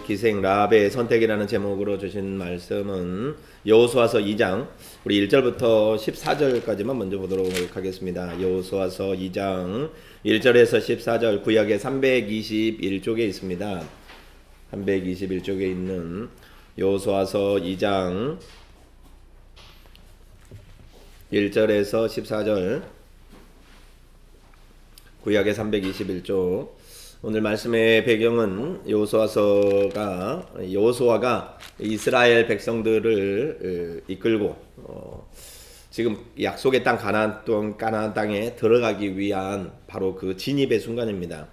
기생 라합의 선택이라는 제목으로 주신 말씀은 여호수아서 2장 우리 1절부터 14절까지만 먼저 보도록 하겠습니다. 여호수아서 2장 1절에서 14절 구약의 321쪽에 있습니다. 321쪽에 있는 여호수아서 2장 1절에서 14절 구약의 321쪽. 오늘 말씀의 배경은 여호수아가 이스라엘 백성들을 이끌고 지금 약속의 땅 가나안 땅에 들어가기 위한 바로 그 진입의 순간입니다.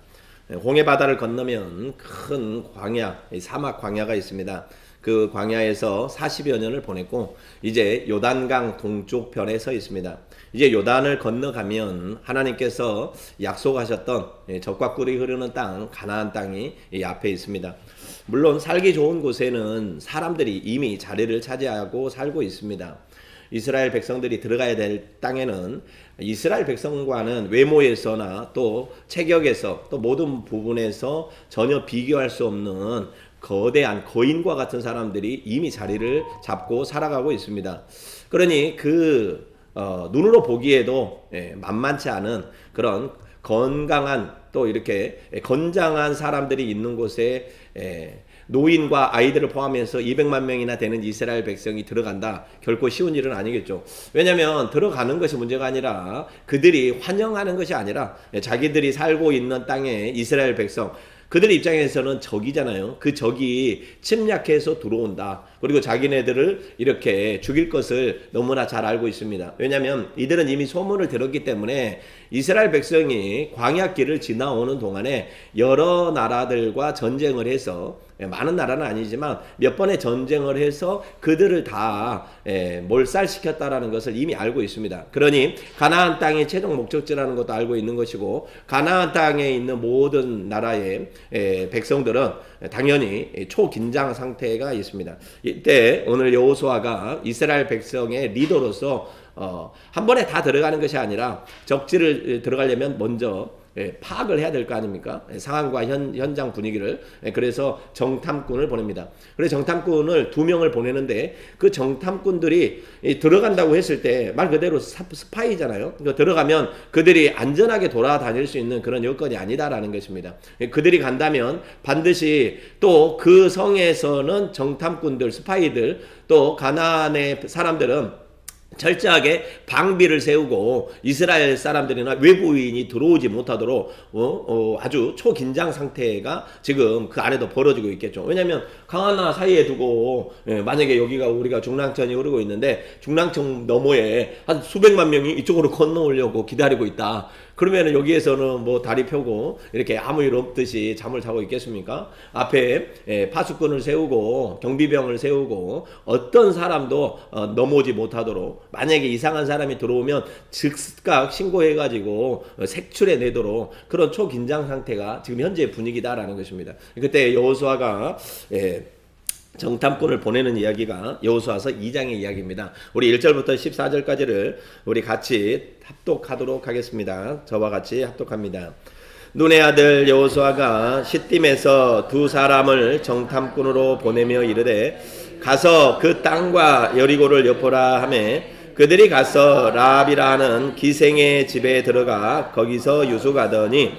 홍해 바다를 건너면 큰 광야, 사막 광야가 있습니다. 그 광야에서 40여 년을 보냈고 이제 요단강 동쪽편에 서 있습니다. 이제 요단을 건너가면 하나님께서 약속하셨던 젖과 꿀이 흐르는 땅 가나안 땅이 이 앞에 있습니다. 물론 살기 좋은 곳에는 사람들이 이미 자리를 차지하고 살고 있습니다. 이스라엘 백성들이 들어가야 될 땅에는 이스라엘 백성과는 외모에서나 또 체격에서 또 모든 부분에서 전혀 비교할 수 없는 거대한 거인과 같은 사람들이 이미 자리를 잡고 살아가고 있습니다. 그러니 눈으로 보기에도 만만치 않은 그런 건강한 또 이렇게 건장한 사람들이 있는 곳에 노인과 아이들을 포함해서 200만 명이나 되는 이스라엘 백성이 들어간다. 결코 쉬운 일은 아니겠죠. 왜냐하면 들어가는 것이 문제가 아니라 그들이 환영하는 것이 아니라 자기들이 살고 있는 땅에 이스라엘 백성 그들 입장에서는 적이잖아요. 그 적이 침략해서 들어온다. 그리고 자기네들을 이렇게 죽일 것을 너무나 잘 알고 있습니다. 왜냐하면 이들은 이미 소문을 들었기 때문에 이스라엘 백성이 광야길을 지나오는 동안에 여러 나라들과 전쟁을 해서 많은 나라는 아니지만 몇 번의 전쟁을 해서 그들을 다 몰살시켰다라는 것을 이미 알고 있습니다. 그러니 가나안 땅의 최종 목적지라는 것도 알고 있는 것이고 가나안 땅에 있는 모든 나라의 백성들은 당연히 초긴장 상태가 있습니다. 이때 오늘 여호수아가 이스라엘 백성의 리더로서 한 번에 다 들어가는 것이 아니라 적지를 들어가려면 먼저 파악을 해야 될 거 아닙니까? 상황과 현장 분위기를. 그래서 정탐꾼을 보냅니다. 그래서 정탐꾼을 2명을 보내는데 그 정탐꾼들이 들어간다고 했을 때 말 그대로 스파이잖아요. 그러니까 들어가면 그들이 안전하게 돌아다닐 수 있는 그런 여건이 아니다라는 것입니다. 그들이 간다면 반드시 또 그 성에서는 정탐꾼들, 스파이들 또 가나안의 사람들은 철저하게 방비를 세우고 이스라엘 사람들이나 외부인이 들어오지 못하도록 아주 초긴장 상태가 지금 그 안에도 벌어지고 있겠죠. 왜냐하면 강하나 사이에 두고 만약에 여기가 우리가 중랑천이 흐르고 있는데 중랑천 너머에 한 수백만 명이 이쪽으로 건너오려고 기다리고 있다. 그러면 여기에서는 뭐 다리 펴고 이렇게 아무 일 없듯이 잠을 자고 있겠습니까? 앞에 파수꾼을 세우고 경비병을 세우고 어떤 사람도 넘어오지 못하도록 만약에 이상한 사람이 들어오면 즉각 신고해가지고 색출해 내도록 그런 초긴장 상태가 지금 현재 분위기다라는 것입니다. 그때 여호수아가 정탐꾼을 보내는 이야기가 여호수아서 2장의 이야기입니다. 우리 1절부터 14절까지를 우리 같이 합독하도록 하겠습니다. 저와 같이 합독합니다. 눈의 아들 여호수아가 시딤에서 2 사람을 정탐꾼으로 보내며 이르되 가서 그 땅과 여리고를 엿보라 하매 그들이 가서 라합이라 하는 기생의 집에 들어가 거기서 유숙하더니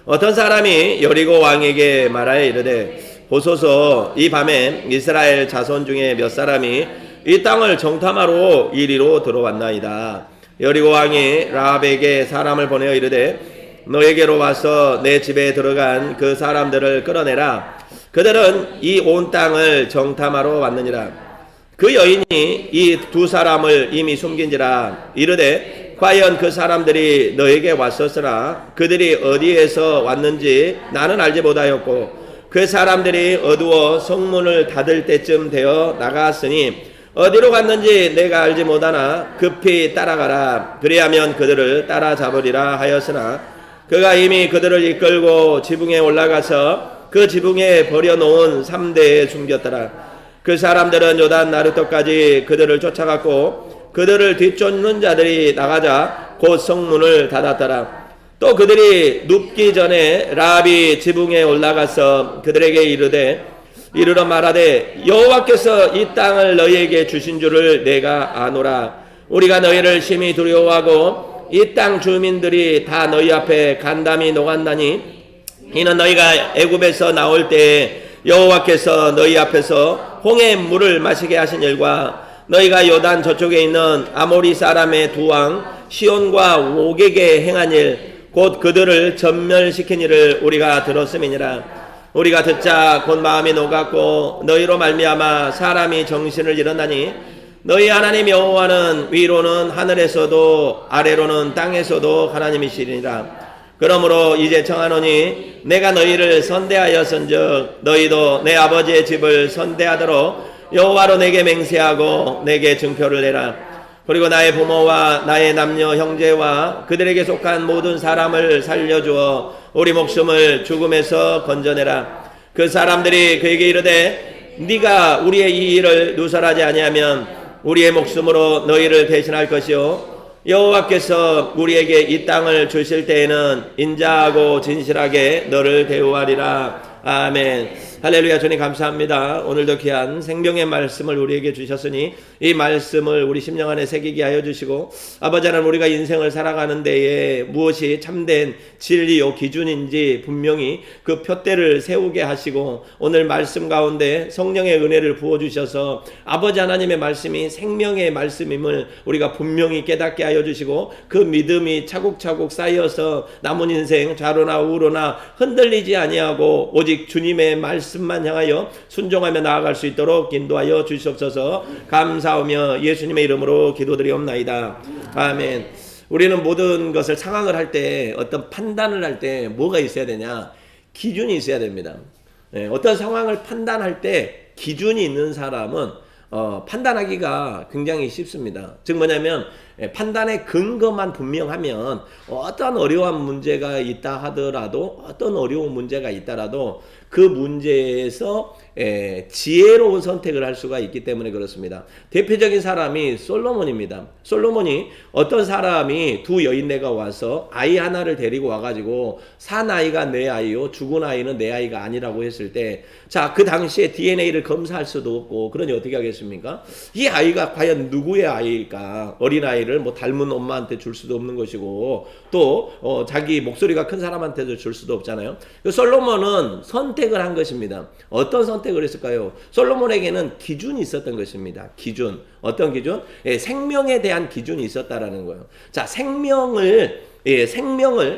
어떤 사람이 여리고 왕에게 말하여 이르되 보소서 이 밤에 이스라엘 자손 중에 몇 사람이 이 땅을 정탐하러 이리로 들어왔나이다. 여리고 왕이 라합에게 사람을 보내어 이르되 너에게로 와서 내 집에 들어간 그 사람들을 끌어내라. 그들은 이 온 땅을 정탐하러 왔느니라. 그 여인이 이 2 사람을 이미 숨긴지라. 이르되 과연 그 사람들이 너에게 왔었으나 그들이 어디에서 왔는지 나는 알지 못하였고 그 사람들이 어두워 성문을 닫을 때쯤 되어 나갔으니 어디로 갔는지 내가 알지 못하나 급히 따라가라. 그리하면 그들을 따라잡으리라 하였으나 그가 이미 그들을 이끌고 지붕에 올라가서 그 지붕에 버려놓은 3대에 숨겼더라. 그 사람들은 요단 나루터까지 그들을 쫓아갔고 그들을 뒤쫓는 자들이 나가자 곧 성문을 닫았더라. 또 그들이 눕기 전에 라합이 지붕에 올라가서 그들에게 이르되 이르러 말하되 여호와께서 이 땅을 너희에게 주신 줄을 내가 아노라. 우리가 너희를 심히 두려워하고 이 땅 주민들이 다 너희 앞에 간담이 녹았나니 이는 너희가 애굽에서 나올 때에 여호와께서 너희 앞에서 홍해 물을 마시게 하신 일과 너희가 요단 저쪽에 있는 아모리 사람의 두 왕 시온과 오게게 행한 일 곧 그들을 전멸시킨 일을 우리가 들었음이니라. 우리가 듣자 곧 마음이 녹았고 너희로 말미암아 사람이 정신을 잃었나니 너희 하나님 여호와는 위로는 하늘에서도 아래로는 땅에서도 하나님이시리라. 그러므로 이제 청하노니 내가 너희를 선대하였은즉 너희도 내 아버지의 집을 선대하도록 여호와로 내게 맹세하고 내게 증표를 내라. 그리고 나의 부모와 나의 남녀 형제와 그들에게 속한 모든 사람을 살려주어 우리 목숨을 죽음에서 건져내라. 그 사람들이 그에게 이르되 네가 우리의 이 일을 누설하지 아니하면 우리의 목숨으로 너희를 대신할 것이요 여호와께서 우리에게 이 땅을 주실 때에는 인자하고 진실하게 너를 대우하리라. 아멘. 할렐루야. 주님 감사합니다. 오늘도 귀한 생명의 말씀을 우리에게 주셨으니 이 말씀을 우리 심령 안에 새기게 하여 주시고 아버지 하나님 우리가 인생을 살아가는 데에 무엇이 참된 진리요 기준인지 분명히 그 표대를 세우게 하시고 오늘 말씀 가운데 성령의 은혜를 부어주셔서 아버지 하나님의 말씀이 생명의 말씀임을 우리가 분명히 깨닫게 하여 주시고 그 믿음이 차곡차곡 쌓여서 남은 인생 좌로나 우로나 흔들리지 아니하고 오직 주님의 말씀만 향하여 순종하며 나아갈 수 있도록 인도하여 주시옵소서. 감사하며 예수님의 이름으로 기도드리옵나이다. 아멘. 우리는 모든 것을 상황을 할 때 어떤 판단을 할 때 뭐가 있어야 되냐? 기준이 있어야 됩니다. 어떤 상황을 판단할 때 기준이 있는 사람은 판단하기가 굉장히 쉽습니다. 즉 뭐냐면 판단의 근거만 분명하면 어떤 어려운 문제가 있다 하더라도 어떤 어려운 문제가 있더라도 그 문제에서 지혜로운 선택을 할 수가 있기 때문에 그렇습니다. 대표적인 사람이 솔로몬입니다. 솔로몬이 어떤 사람이 두 여인네가 와서 아이 하나를 데리고 와가지고 산 아이가 내 아이요 죽은 아이는 내 아이가 아니라고 했을 때 자, 그 당시에 DNA를 검사할 수도 없고 그러니 어떻게 하겠습니까? 이 아이가 과연 누구의 아이일까? 어린아이를 뭐 닮은 엄마한테 줄 수도 없는 것이고 또 자기 목소리가 큰 사람한테도 줄 수도 없잖아요. 솔로몬은 선택을 한 것입니다. 어떤 선택을 했을까요? 솔로몬에게는 기준이 있었던 것입니다. 기준. 어떤 기준? 생명에 대한 기준이 있었다라는 거예요. 자, 생명을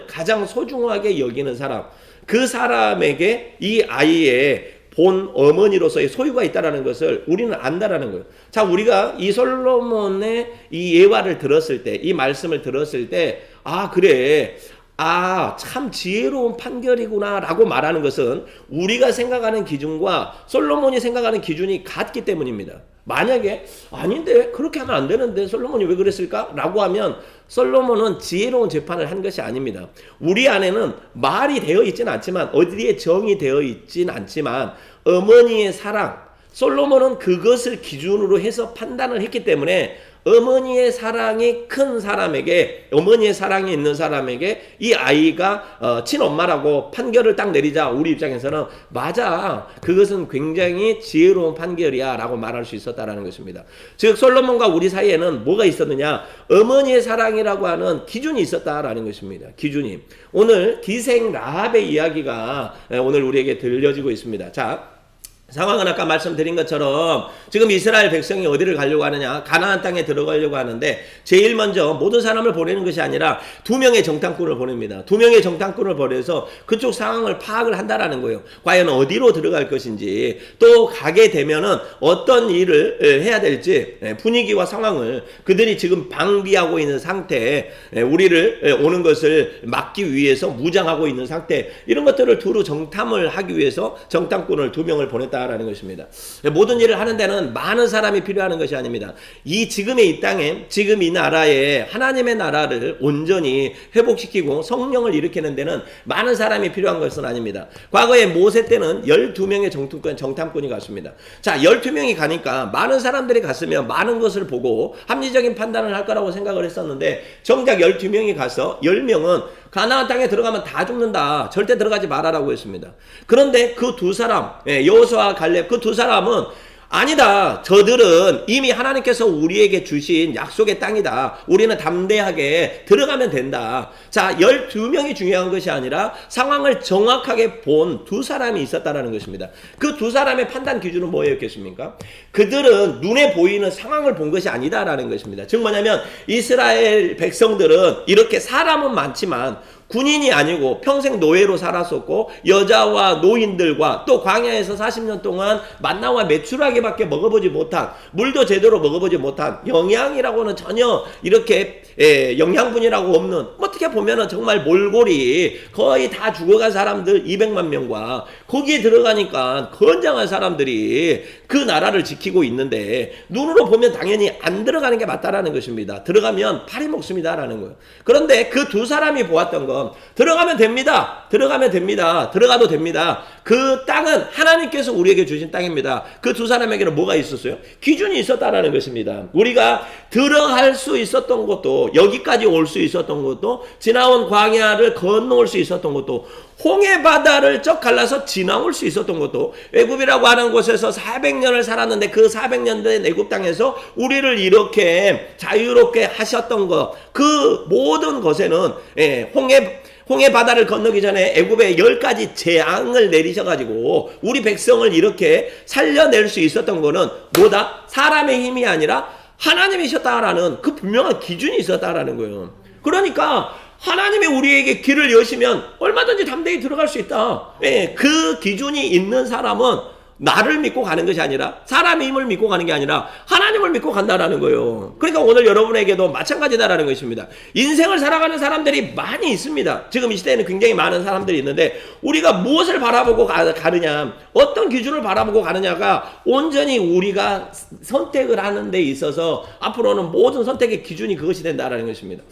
가장 소중하게 여기는 사람. 그 사람에게 이 아이의 본 어머니로서의 소유가 있다라는 것을 우리는 안다라는 거예요. 자, 우리가 이 솔로몬의 이 예화를 들었을 때, 이 말씀을 들었을 때, 아, 그래. 아, 참 지혜로운 판결이구나 라고 말하는 것은 우리가 생각하는 기준과 솔로몬이 생각하는 기준이 같기 때문입니다. 만약에 아닌데 그렇게 하면 안 되는데 솔로몬이 왜 그랬을까? 라고 하면 솔로몬은 지혜로운 재판을 한 것이 아닙니다. 우리 안에는 말이 되어 있지는 않지만 어디에 정이 되어 있지는 않지만 어머니의 사랑, 솔로몬은 그것을 기준으로 해서 판단을 했기 때문에 어머니의 사랑이 큰 사람에게, 어머니의 사랑이 있는 사람에게 이 아이가 친엄마라고 판결을 딱 내리자 우리 입장에서는 맞아, 그것은 굉장히 지혜로운 판결이야 라고 말할 수 있었다라는 것입니다. 즉 솔로몬과 우리 사이에는 뭐가 있었느냐? 어머니의 사랑이라고 하는 기준이 있었다라는 것입니다. 기준이. 오늘 기생 라합의 이야기가 오늘 우리에게 들려지고 있습니다. 자, 상황은 아까 말씀드린 것처럼 지금 이스라엘 백성이 어디를 가려고 하느냐? 가나안 땅에 들어가려고 하는데 제일 먼저 모든 사람을 보내는 것이 아니라 2명의 정탐꾼을 보냅니다. 2명의 정탐꾼을 보내서 그쪽 상황을 파악을 한다라는 거예요. 과연 어디로 들어갈 것인지, 또 가게 되면은 어떤 일을 해야 될지, 분위기와 상황을 그들이 지금 방비하고 있는 상태, 우리를 오는 것을 막기 위해서 무장하고 있는 상태, 이런 것들을 두루 정탐을 하기 위해서 정탐꾼을 2명을 보냈다 라는 것입니다. 모든 일을 하는 데는 많은 사람이 필요한 것이 아닙니다. 지금의 이 땅에, 지금 이 나라에 하나님의 나라를 온전히 회복시키고 성령을 일으키는 데는 많은 사람이 필요한 것은 아닙니다. 과거에 모세 때는 12명의 정탐꾼이 갔습니다. 자, 12명이 가니까 많은 사람들이 갔으면 많은 것을 보고 합리적인 판단을 할 거라고 생각을 했었는데 정작 12명이 가서 10명은 가나안 땅에 들어가면 다 죽는다. 절대 들어가지 말아라고 했습니다. 그런데 그 두 사람, 여호수아와 갈렙 그 두 사람은 아니다. 저들은 이미 하나님께서 우리에게 주신 약속의 땅이다. 우리는 담대하게 들어가면 된다. 자, 12명이 중요한 것이 아니라 상황을 정확하게 본 두 사람이 있었다라는 것입니다. 그 두 사람의 판단 기준은 뭐였겠습니까? 그들은 눈에 보이는 상황을 본 것이 아니다라는 것입니다. 즉 뭐냐면 이스라엘 백성들은 이렇게 사람은 많지만 군인이 아니고 평생 노예로 살았었고 여자와 노인들과 또 광야에서 40년 동안 만나와 메추라기밖에 먹어보지 못한, 물도 제대로 먹어보지 못한, 영양이라고는 전혀 이렇게 영양분이라고 없는, 어떻게 보면은 정말 몰골이 거의 다 죽어간 사람들 200만 명과 거기에 들어가니까 건장한 사람들이 그 나라를 지키고 있는데 눈으로 보면 당연히 안 들어가는 게 맞다라는 것입니다. 들어가면 팔이 먹습니다라는 거예요. 그런데 그 두 사람이 보았던 건 들어가면 됩니다. 들어가면 됩니다. 들어가도 됩니다. 그 땅은 하나님께서 우리에게 주신 땅입니다. 그 두 사람에게는 뭐가 있었어요? 기준이 있었다라는 것입니다. 우리가 들어갈 수 있었던 것도, 여기까지 올 수 있었던 것도, 지나온 광야를 건너올 수 있었던 것도, 홍해 바다를 쩍 갈라서 지나올 수 있었던 것도, 애굽이라고 하는 곳에서 400년을 살았는데 그 400년 된 애굽 땅에서 우리를 이렇게 자유롭게 하셨던 것, 그 모든 것에는 홍해 바다를 건너기 전에 애굽에 10가지 재앙을 내리셔가지고 우리 백성을 이렇게 살려낼 수 있었던 거는 뭐다? 사람의 힘이 아니라 하나님이셨다라는 그 분명한 기준이 있었다라는 거예요. 그러니까 하나님이 우리에게 길을 여시면 얼마든지 담대히 들어갈 수 있다. 그 기준이 있는 사람은 나를 믿고 가는 것이 아니라, 사람의 힘을 믿고 가는 게 아니라 하나님을 믿고 간다라는 거예요. 그러니까 오늘 여러분에게도 마찬가지다라는 것입니다. 인생을 살아가는 사람들이 많이 있습니다. 지금 이 시대에는 굉장히 많은 사람들이 있는데 우리가 무엇을 바라보고 가느냐, 어떤 기준을 바라보고 가느냐가 온전히 우리가 선택을 하는 데 있어서 앞으로는 모든 선택의 기준이 그것이 된다라는 것입니다.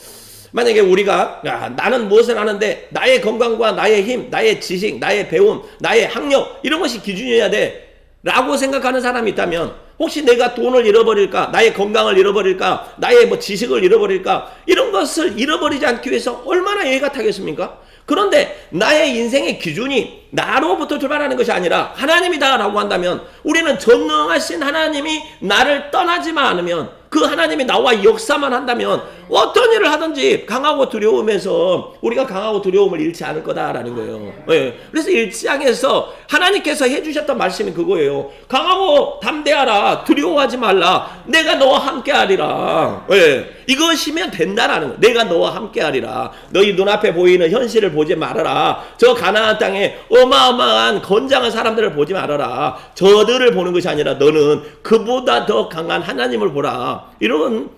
만약에 우리가 나는 무엇을 하는데 나의 건강과 나의 힘, 나의 지식, 나의 배움, 나의 학력 이런 것이 기준이어야 돼 라고 생각하는 사람이 있다면, 혹시 내가 돈을 잃어버릴까, 나의 건강을 잃어버릴까, 나의 지식을 잃어버릴까, 이런 것을 잃어버리지 않기 위해서 얼마나 예가 타겠습니까? 그런데 나의 인생의 기준이 나로부터 출발하는 것이 아니라 하나님이다 라고 한다면, 우리는 전능하신 하나님이 나를 떠나지만 않으면, 그 하나님이 나와 역사만 한다면 어떤 일을 하든지 강하고 두려움에서 우리가 강하고 두려움을 잃지 않을 거다라는 거예요. 그래서 1장에서 하나님께서 해주셨던 말씀이 그거예요. 강하고 담대하라, 두려워하지 말라, 내가 너와 함께하리라. 이것이면 된다라는 거예요. 내가 너와 함께하리라. 너희 눈앞에 보이는 현실을 보지 말아라. 저 가나안 땅에 어마어마한 건장한 사람들을 보지 말아라. 저들을 보는 것이 아니라 너는 그보다 더 강한 하나님을 보라. 이런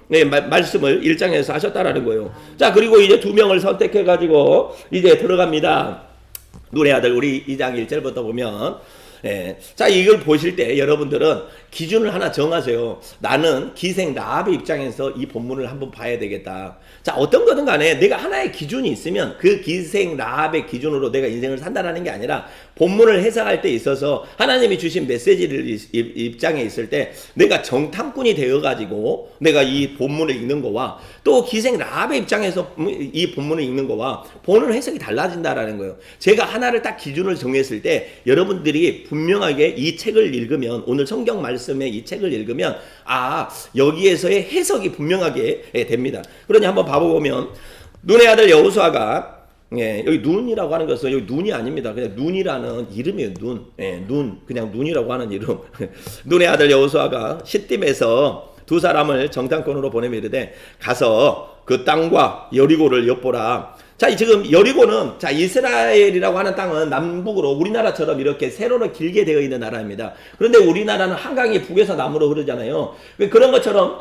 말씀을 1장에서 하셨다라는 거예요. 자, 그리고 이제 2명을 선택해가지고 이제 들어갑니다. 눈의 아들, 우리 2장 1절부터 보면, 자, 이걸 보실 때 여러분들은 기준을 하나 정하세요. 나는 기생 라합의 입장에서 이 본문을 한번 봐야 되겠다. 자, 어떤 거든 간에 내가 하나의 기준이 있으면 그 기생 라합의 기준으로 내가 인생을 산다라는 게 아니라, 본문을 해석할 때 있어서 하나님이 주신 메시지를 입장에 있을 때 내가 정탐꾼이 되어가지고 내가 이 본문을 읽는 거와 또 기생 라합의 입장에서 이 본문을 읽는 거와 보는 해석이 달라진다라는 거예요. 제가 하나를 딱 기준을 정했을 때 여러분들이 분명하게 이 책을 읽으면, 오늘 성경 말씀의 이 책을 읽으면 여기에서의 해석이 분명하게 됩니다. 그러니 한번 봐보면, 눈의 아들 여호수아가, 여기 눈이라고 하는 것은 여기 눈이 아닙니다. 그냥 눈이라는 이름이에요. 눈, 그냥 눈이라고 하는 이름. 눈의 아들 여호수아가 시딤에서 두 사람을 정탐꾼으로 보내며 이르되 가서 그 땅과 여리고를 엿보라. 자, 지금 여리고는, 자, 이스라엘이라고 하는 땅은 남북으로 우리나라처럼 이렇게 세로로 길게 되어 있는 나라입니다. 그런데 우리나라는 한강이 북에서 남으로 흐르잖아요. 그런 것처럼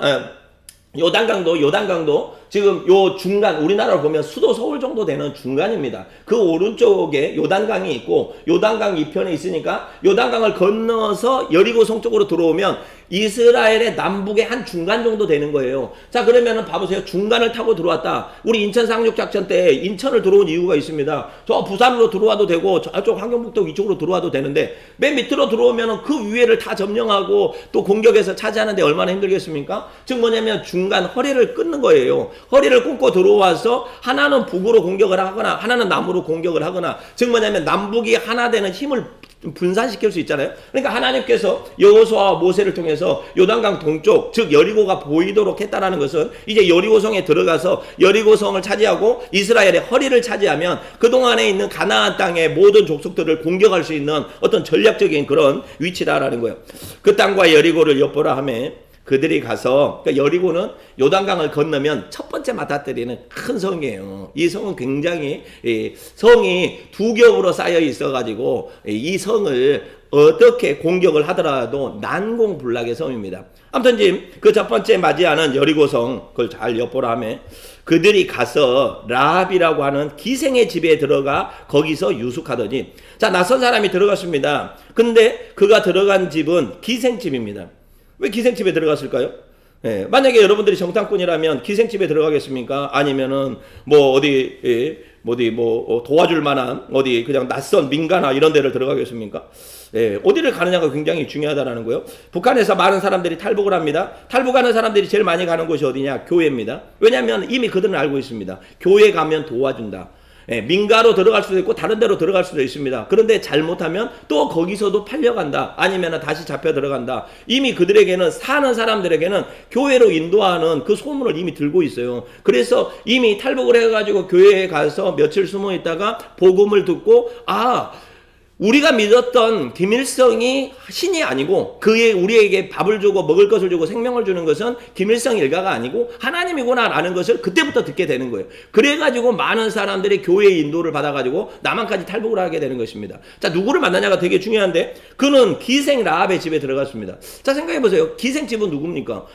요단강도 지금 요 중간, 우리나라로 보면 수도 서울 정도 되는 중간입니다. 그 오른쪽에 요단강이 있고 요단강 이편에 있으니까 요단강을 건너서 여리고성 쪽으로 들어오면 이스라엘의 남북의 한 중간 정도 되는 거예요. 자, 그러면은 봐보세요. 중간을 타고 들어왔다. 우리 인천 상륙작전 때 인천을 들어온 이유가 있습니다. 저 부산으로 들어와도 되고 저쪽 환경북도 이쪽으로 들어와도 되는데 맨 밑으로 들어오면은 그 위에를 다 점령하고 또 공격해서 차지하는데 얼마나 힘들겠습니까? 즉 뭐냐면 중간 허리를 끊는 거예요. 허리를 굽고 들어와서 하나는 북으로 공격을 하거나 하나는 남으로 공격을 하거나, 즉 뭐냐면 남북이 하나 되는 힘을 분산시킬 수 있잖아요. 그러니까 하나님께서 여호수아와 모세를 통해서 요단강 동쪽, 즉 여리고가 보이도록 했다라는 것은 이제 여리고성에 들어가서 여리고성을 차지하고 이스라엘의 허리를 차지하면 그동안에 있는 가나안 땅의 모든 족속들을 공격할 수 있는 어떤 전략적인 그런 위치다라는 거예요. 그 땅과 여리고를 엿보라 하며 그들이 가서, 그러니까 여리고는 요단강을 건너면 첫 번째 맞닥뜨리는 큰 성이에요. 이 성은 굉장히, 성이 두 겹으로 쌓여 있어가지고 이 성을 어떻게 공격을 하더라도 난공불락의 성입니다. 아무튼 지금 그 첫 번째 맞이하는 여리고성, 그걸 잘 엿보라 하며 그들이 가서 라합이라고 하는 기생의 집에 들어가 거기서 유숙하더니, 자, 낯선 사람이 들어갔습니다. 근데 그가 들어간 집은 기생집입니다. 왜 기생집에 들어갔을까요? 예, 만약에 여러분들이 정탐꾼이라면 기생집에 들어가겠습니까? 아니면은 도와줄 만한 어디 그냥 낯선 민가나 이런 데를 들어가겠습니까? 예, 어디를 가느냐가 굉장히 중요하다는 거예요. 북한에서 많은 사람들이 탈북을 합니다. 탈북하는 사람들이 제일 많이 가는 곳이 어디냐? 교회입니다. 왜냐하면 이미 그들은 알고 있습니다. 교회 가면 도와준다. 예, 민가로 들어갈 수도 있고 다른 데로 들어갈 수도 있습니다. 그런데 잘못하면 또 거기서도 팔려간다. 아니면 다시 잡혀 들어간다. 이미 그들에게는, 사는 사람들에게는 교회로 인도하는 그 소문을 이미 들고 있어요. 그래서 이미 탈북을 해가지고 교회에 가서 며칠 숨어 있다가 복음을 듣고, 우리가 믿었던 김일성이 신이 아니고 우리에게 밥을 주고 먹을 것을 주고 생명을 주는 것은 김일성 일가가 아니고 하나님이구나라는 것을 그때부터 듣게 되는 거예요. 그래가지고 많은 사람들이 교회의 인도를 받아가지고 남한까지 탈북을 하게 되는 것입니다. 자, 누구를 만나냐가 되게 중요한데, 그는 기생 라합의 집에 들어갔습니다. 자, 생각해보세요. 기생집은 누굽니까?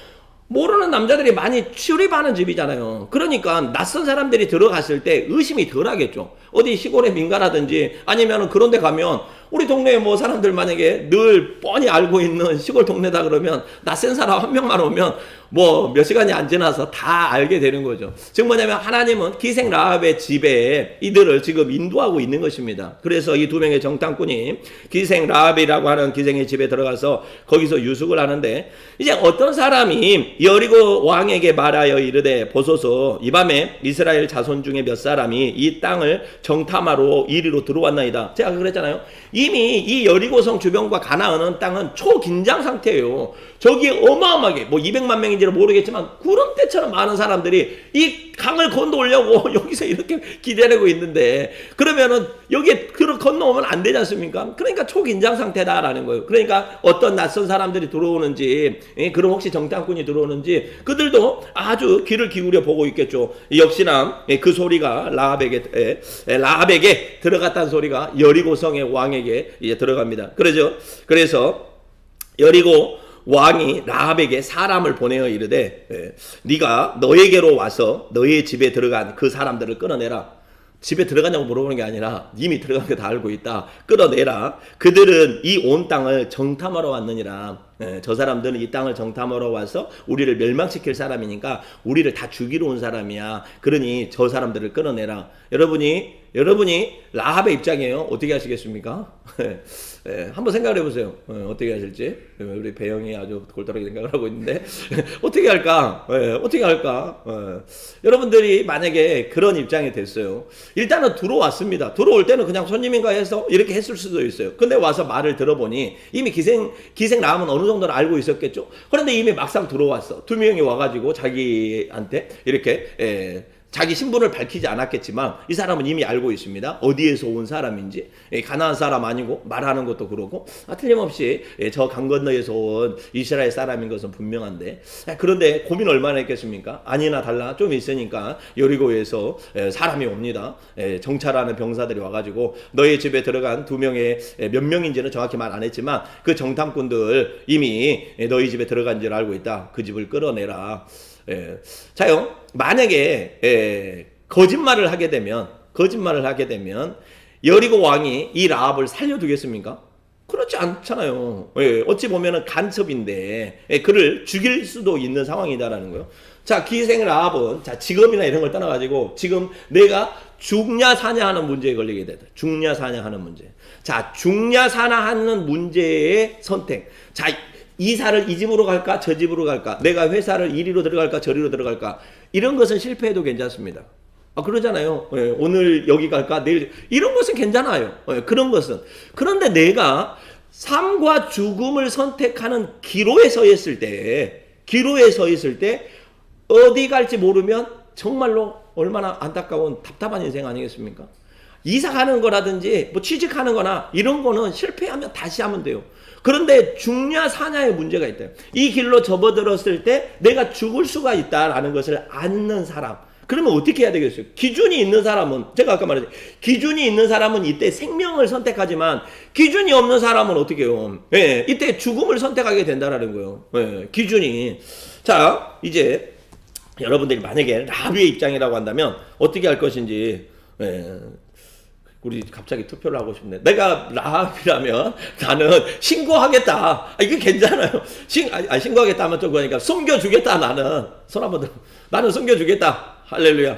모르는 남자들이 많이 출입하는 집이잖아요. 그러니까 낯선 사람들이 들어갔을 때 의심이 덜 하겠죠. 어디 시골의 민가라든지 아니면 그런 데 가면, 우리 동네에 뭐 사람들 만약에 늘 뻔히 알고 있는 시골 동네다 그러면 낯선 사람 한 명만 오면 뭐 몇 시간이 안 지나서 다 알게 되는 거죠. 즉 뭐냐면 하나님은 기생 라합의 집에 이들을 지금 인도하고 있는 것입니다. 그래서 이 두 명의 정탐꾼이 기생 라합이라고 하는 기생의 집에 들어가서 거기서 유숙을 하는데, 이제 어떤 사람이 여리고 왕에게 말하여 이르되, 보소서 이 밤에 이스라엘 자손 중에 몇 사람이 이 땅을 정탐하러 이리로 들어왔나이다. 제가 그랬잖아요. 이미 이 여리고성 주변과 가나안 땅은 초긴장 상태예요. 저기에 어마어마하게, 뭐 200만 명인지는 모르겠지만 구름대처럼 많은 사람들이 이 강을 건너오려고 여기서 이렇게 기다리고 있는데, 그러면은 여기에 건너오면 안 되지 않습니까? 그러니까 초긴장 상태다라는 거예요. 그러니까 어떤 낯선 사람들이 들어오는지, 그럼 혹시 정탐꾼이 들어오는지 그들도 아주 귀를 기울여 보고 있겠죠. 역시나 그 소리가 라합에게 들어갔다는 소리가 여리고성의 왕에게 이제 들어갑니다. 그래서 여리고 왕이 라합에게 사람을 보내어 이르되, 네가 너에게로 와서 너의 집에 들어간 그 사람들을 끌어내라. 집에 들어가냐고 물어보는 게 아니라 이미 들어간 거 다 알고 있다. 끌어내라. 그들은 이 온 땅을 정탐하러 왔느니라. 저 사람들은 이 땅을 정탐하러 와서 우리를 멸망시킬 사람이니까 우리를 다 죽이러 온 사람이야. 그러니 저 사람들을 끌어내라. 여러분이 라합의 입장이에요. 어떻게 하시겠습니까? 한번 생각을 해보세요. 어떻게 하실지. 우리 배영이 아주 골똘하게 생각을 하고 있는데 어떻게 할까? 어떻게 할까? 여러분들이 만약에 그런 입장이 됐어요. 일단은 들어왔습니다. 들어올 때는 그냥 손님인가 해서 이렇게 했을 수도 있어요. 근데 와서 말을 들어보니 이미 기생 라합은 어느 정도는 알고 있었겠죠. 그런데 이미 막상 들어왔어. 두 명이 와가지고 자기한테 이렇게 자기 신분을 밝히지 않았겠지만 이 사람은 이미 알고 있습니다. 어디에서 온 사람인지, 가나안 사람 아니고 말하는 것도 그렇고 틀림없이 저 강 건너에서 온 이스라엘 사람인 것은 분명한데, 그런데 고민 얼마나 했겠습니까? 아니나 달라 좀 있으니까 여리고에서 사람이 옵니다. 정찰하는 병사들이 와가지고 너의 집에 들어간 두 명의, 몇 명인지는 정확히 말 안 했지만 그 정탐꾼들 이미 너희 집에 들어간 줄 알고 있다. 그 집을 끌어내라. 자요, 만약에 거짓말을 하게 되면 여리고 왕이 이 라합을 살려두겠습니까? 그렇지 않잖아요. 어찌 보면은 간첩인데 그를 죽일 수도 있는 상황이다라는 거예요. 자, 기생 라합은 직업이나 이런 걸 떠나가지고 지금 내가 죽냐 사냐 하는 문제에 걸리게 되다. 죽냐 사냐 하는 문제. 자, 죽냐 사냐 하는 문제의 선택. 자, 이사를 이 집으로 갈까 저 집으로 갈까, 내가 회사를 이리로 들어갈까 저리로 들어갈까, 이런 것은 실패해도 괜찮습니다. 그러잖아요. 예, 오늘 여기 갈까? 내일. 이런 것은 괜찮아요. 예, 그런 것은. 그런데 내가 삶과 죽음을 선택하는 기로에 서 있을 때, 어디 갈지 모르면 정말로 얼마나 안타까운 답답한 인생 아니겠습니까? 이사 가는 거라든지 뭐 취직하는 거나 이런 거는 실패하면 다시 하면 돼요. 그런데 죽냐 사냐의 문제가 있다. 이 길로 접어들었을 때 내가 죽을 수가 있다라는 것을 아는 사람. 그러면 어떻게 해야 되겠어요? 기준이 있는 사람은, 제가 아까 말했죠. 기준이 있는 사람은 이때 생명을 선택하지만 기준이 없는 사람은 어떻게 해요? 예, 이때 죽음을 선택하게 된다라는 거예요. 예, 기준이. 자, 이제 여러분들이 만약에 라비의 입장이라고 한다면 어떻게 할 것인지, 예, 우리 갑자기 투표를 하고 싶네. 내가 라합이라면 나는 신고하겠다. 이게 괜찮아요. 신고하겠다 하면 좀 그러니까 숨겨주겠다. 나는 손 한번 들어. 나는 숨겨주겠다. 할렐루야.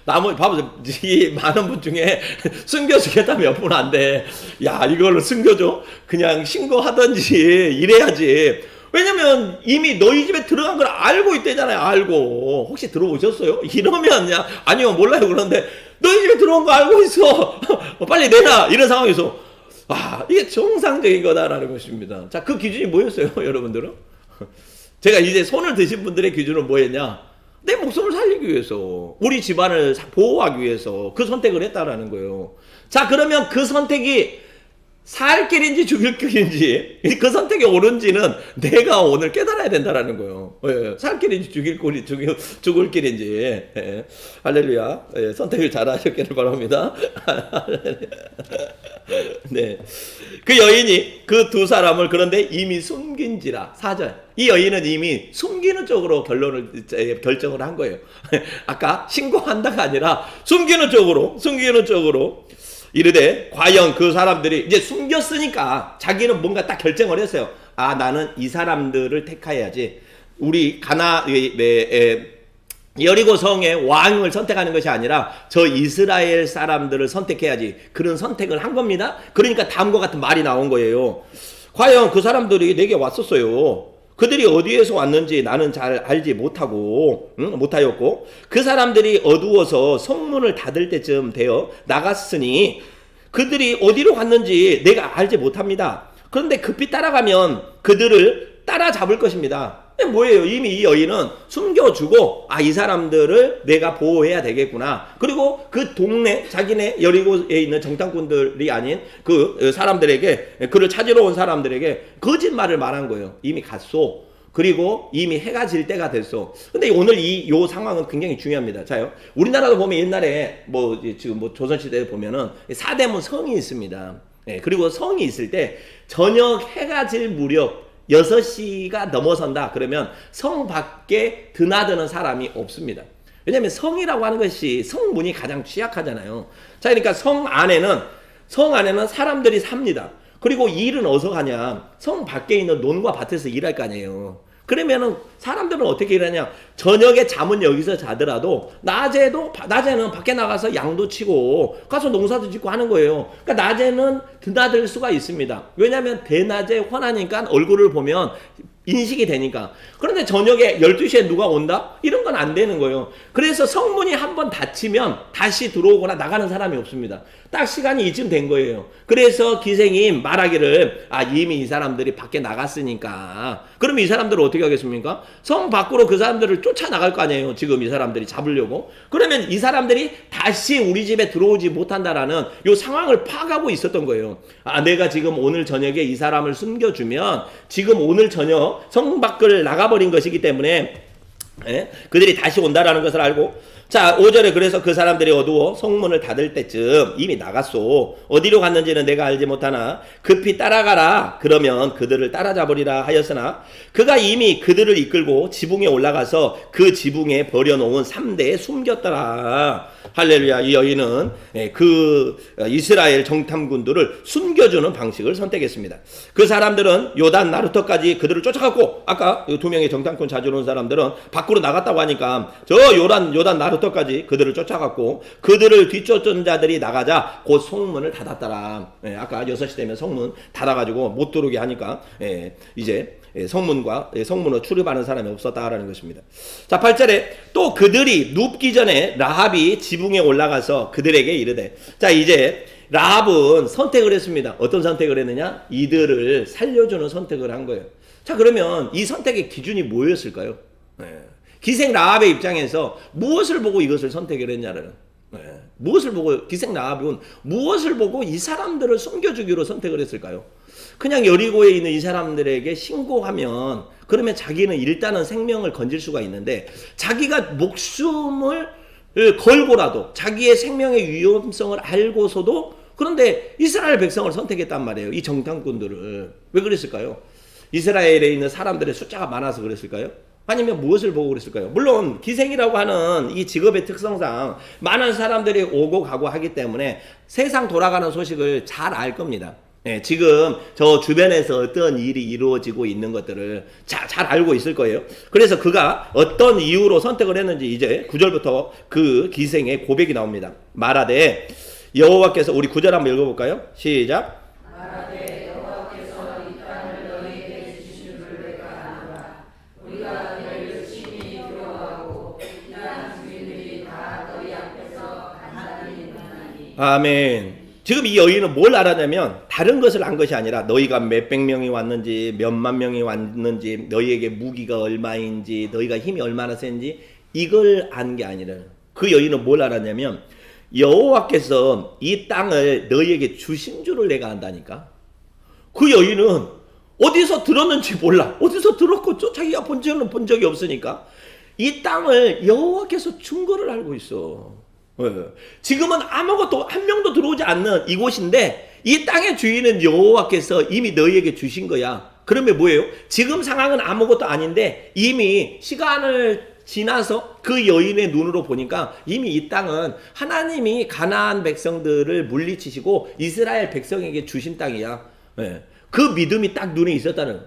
나머지 봐보세요. 이 많은 분 중에 숨겨주겠다 몇 분 안 돼. 야, 이걸로 숨겨줘? 그냥 신고하든지 이래야지. 왜냐면 이미 너희 집에 들어간 걸 알고 있대잖아요. 알고. 혹시 들어오셨어요? 이러면 그냥 아니요 몰라요. 그런데 너희 집에 들어온 거 알고 있어. 빨리 내놔. 이런 상황에서 이게 정상적인 거다라는 것입니다. 자, 그 기준이 뭐였어요? 여러분들은? 제가 이제 손을 드신 분들의 기준은 뭐였냐? 내 목숨을 살리기 위해서, 우리 집안을 보호하기 위해서 그 선택을 했다라는 거예요. 자, 그러면 그 선택이 살 길인지 죽일 길인지, 그 선택이 옳은지는 내가 오늘 깨달아야 된다라는 거예요. 예, 살 길인지 죽을 길인지. 예, 할렐루야. 예, 선택을 잘 하셨기를 바랍니다. 네. 그 여인이 그 두 사람을 그런데 이미 숨긴지라. 4절. 이 여인은 이미 숨기는 쪽으로 결정을 한 거예요. 아까 신고한다가 아니라 숨기는 쪽으로. 이르되 과연 그 사람들이 이제 숨겼으니까 자기는 뭔가 딱 결정을 했어요. 나는 이 사람들을 택해야지. 우리 여리고 성의 왕을 선택하는 것이 아니라 저 이스라엘 사람들을 선택해야지. 그런 선택을 한 겁니다. 그러니까 다음과 같은 말이 나온 거예요. 과연 그 사람들이 내게 왔었어요. 그들이 어디에서 왔는지 나는 잘 알지 못하였고 그 사람들이 어두워서 성문을 닫을 때쯤 되어 나갔으니 그들이 어디로 갔는지 내가 알지 못합니다. 그런데 급히 따라가면 그들을 따라잡을 것입니다. 뭐예요? 이미 이 여인은 숨겨주고 이 사람들을 내가 보호해야 되겠구나. 그리고 그 동네 자기네 여리고에 있는 정탐꾼들이 아닌 그 사람들에게, 그를 찾으러 온 사람들에게 거짓말을 말한 거예요. 이미 갔소. 그리고 이미 해가 질 때가 됐어. 근데 오늘 요 상황은 굉장히 중요합니다. 자요. 우리나라도 보면 옛날에 지금 조선시대에 보면은 사대문 성이 있습니다. 예, 그리고 성이 있을 때 저녁 해가 질 무렵 6시가 넘어선다. 그러면 성 밖에 드나드는 사람이 없습니다. 왜냐하면 성이라고 하는 것이 성문이 가장 취약하잖아요. 자, 그러니까 성 안에는 사람들이 삽니다. 그리고 일은 어디서 가냐? 성 밖에 있는 논과 밭에서 일할 거 아니에요. 그러면은 사람들은 어떻게 일하냐? 저녁에 잠은 여기서 자더라도 낮에는 밖에 나가서 양도 치고 가서 농사도 짓고 하는 거예요. 그러니까 낮에는 드나들 수가 있습니다. 왜냐하면 대낮에 환하니까 얼굴을 보면 인식이 되니까. 그런데 저녁에 12시에 누가 온다? 이런 건 안 되는 거예요. 그래서 성문이 한번 닫히면 다시 들어오거나 나가는 사람이 없습니다. 딱 시간이 이쯤 된 거예요. 그래서 기생이 말하기를 이미 이 사람들이 밖에 나갔으니까. 그러면 이 사람들은 어떻게 하겠습니까? 성 밖으로 그 사람들을 쫓아나갈 거 아니에요. 지금 이 사람들이 잡으려고. 그러면 이 사람들이 다시 우리 집에 들어오지 못한다라는 요 상황을 파악하고 있었던 거예요. 내가 지금 오늘 저녁에 이 사람을 숨겨주면 지금 오늘 저녁 성 밖을 나가버린 것이기 때문에 그들이 다시 온다라는 것을 알고, 자, 5절에 그래서 그 사람들이 어두워 성문을 닫을 때쯤 이미 나갔소. 어디로 갔는지는 내가 알지 못하나 급히 따라가라. 그러면 그들을 따라잡으리라 하였으나 그가 이미 그들을 이끌고 지붕에 올라가서 그 지붕에 버려놓은 3대에 숨겼더라. 할렐루야. 이 여인은 그 이스라엘 정탐꾼들을 숨겨주는 방식을 선택했습니다. 그 사람들은 요단 나루터까지 그들을 쫓아갔고, 아까 두 명의 정탐꾼 찾으러 온 사람들은 밖으로 나갔다고 하니까 저 요단 나루터까지 그들을 쫓아갔고, 그들을 뒤쫓은 자들이 나가자 곧 성문을 닫았더라. 아까 6시 되면 성문 닫아가지고 못 들어오게 하니까 이제 성문으로 출입하는 사람이 없었다라는 것입니다. 자, 8절에 또 그들이 눕기 전에 라합이 지붕에 올라가서 그들에게 이르되, 자, 이제 라합은 선택을 했습니다. 어떤 선택을 했느냐? 이들을 살려주는 선택을 한 거예요. 자, 그러면 이 선택의 기준이 뭐였을까요? 기생 라합의 입장에서 무엇을 보고 이것을 선택을 했냐는, 무엇을 보고, 기생 라합은 무엇을 보고 이 사람들을 숨겨주기로 선택을 했을까요? 그냥 여리고에 있는 이 사람들에게 신고하면, 그러면 자기는 일단은 생명을 건질 수가 있는데, 자기가 목숨을 걸고라도 자기의 생명의 위험성을 알고서도, 그런데 이스라엘 백성을 선택했단 말이에요. 이 정탐꾼들을. 왜 그랬을까요? 이스라엘에 있는 사람들의 숫자가 많아서 그랬을까요? 아니면 무엇을 보고 그랬을까요? 물론 기생이라고 하는 이 직업의 특성상 많은 사람들이 오고 가고 하기 때문에 세상 돌아가는 소식을 잘 알 겁니다. 지금 저 주변에서 어떤 일이 이루어지고 있는 것들을 잘 알고 있을 거예요. 그래서 그가 어떤 이유로 선택을 했는지 이제 9절부터 그 기생의 고백이 나옵니다. 말하되 여호와께서, 우리 9절 한번 읽어볼까요? 시작. 말하되 여호와께서 이 땅을 너희에게 주신 줄 내가 아노라. 우리가 그를 열심히 두려워하고 이 땅 주민들이 다 너희 앞에서 가난하니 많으니. 아멘. 지금 이 여인은 뭘 알았냐면, 다른 것을 안 것이 아니라 너희가 몇백 명이 왔는지 몇만 명이 왔는지 너희에게 무기가 얼마인지 너희가 힘이 얼마나 센지 이걸 안 게 아니라, 그 여인은 뭘 알았냐면 여호와께서 이 땅을 너희에게 주신 줄을 내가 안다니까. 그 여인은 어디서 들었는지 몰라. 어디서 들었고 자기가 본 적이 없으니까 이 땅을 여호와께서 준 거를 알고 있어. 지금은 아무것도 한 명도 들어오지 않는 이곳인데 이 땅의 주인은 여호와께서 이미 너희에게 주신 거야. 그러면 뭐예요? 지금 상황은 아무것도 아닌데 이미 시간을 지나서 그 여인의 눈으로 보니까 이미 이 땅은 하나님이 가나안 백성들을 물리치시고 이스라엘 백성에게 주신 땅이야. 그 믿음이 딱 눈에 있었다는,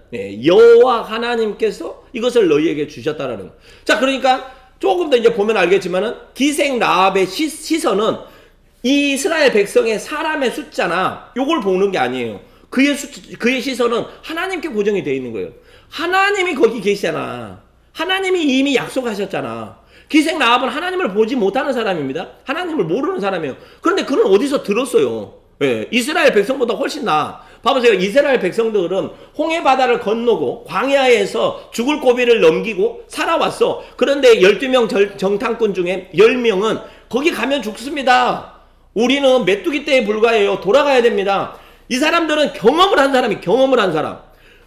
여호와 하나님께서 이것을 너희에게 주셨다라는. 자, 그러니까 조금 더 이제 보면 알겠지만은 기생 라합의 시선은 이 이스라엘 백성의 사람의 숫자나 요걸 보는 게 아니에요. 그의 시선은 하나님께 고정이 되어 있는 거예요. 하나님이 거기 계시잖아. 하나님이 이미 약속하셨잖아. 기생 라합은 하나님을 보지 못하는 사람입니다. 하나님을 모르는 사람이에요. 그런데 그는 어디서 들었어요? 이스라엘 백성보다 훨씬 나아. 봐보세요. 이스라엘 백성들은 홍해 바다를 건너고 광야에서 죽을 고비를 넘기고 살아왔어. 그런데 12명 정탐꾼 중에 10명은 거기 가면 죽습니다. 우리는 메뚜기 떼에 불과해요. 돌아가야 됩니다. 이 사람들은 경험을 한 사람.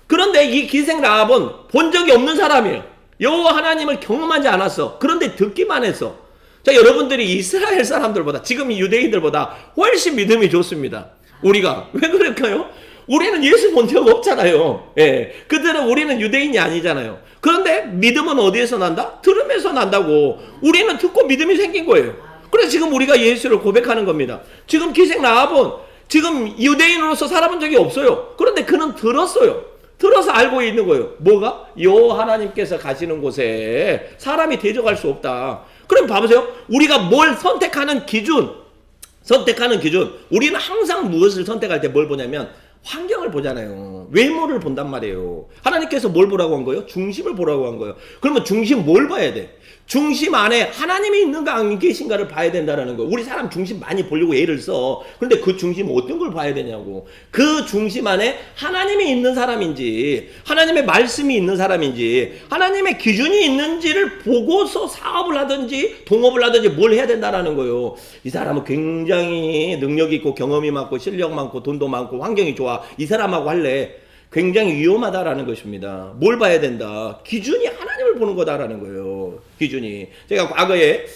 그런데 이 기생 라합은 본 적이 없는 사람이에요. 여호와 하나님을 경험하지 않았어. 그런데 듣기만 했어. 자, 여러분들이 이스라엘 사람들보다, 지금 이 유대인들보다 훨씬 믿음이 좋습니다. 우리가. 왜 그럴까요? 우리는 예수 본 적 없잖아요. 우리는 유대인이 아니잖아요. 그런데 믿음은 어디에서 난다? 들으면서 난다고. 우리는 듣고 믿음이 생긴 거예요. 그래서 지금 우리가 예수를 고백하는 겁니다. 지금 기생 라합은 지금 유대인으로서 살아본 적이 없어요. 그런데 그는 들었어요. 들어서 알고 있는 거예요. 뭐가? 여호와 하나님께서 가시는 곳에 사람이 대적할 수 없다. 그럼 봐보세요. 우리가 뭘 선택하는 기준. 우리는 항상 무엇을 선택할 때 뭘 보냐면 환경을 보잖아요. 외모를 본단 말이에요. 하나님께서 뭘 보라고 한 거예요? 중심을 보라고 한 거예요. 그러면 중심 뭘 봐야 돼? 중심 안에 하나님이 있는가 안 계신가를 봐야 된다는 거예요. 우리 사람 중심 많이 보려고 예를 써. 그런데 그 중심 어떤 걸 봐야 되냐고. 그 중심 안에 하나님이 있는 사람인지, 하나님의 말씀이 있는 사람인지, 하나님의 기준이 있는지를 보고서 사업을 하든지 동업을 하든지 뭘 해야 된다는 거예요. 이 사람은 굉장히 능력 있고 경험이 많고 실력 많고 돈도 많고 환경이 좋아. 이 사람하고 할래. 굉장히 위험하다라는 것입니다. 뭘 봐야 된다? 기준이 하나님을 보는 거다라는 거예요. 기준이. 제가 과거에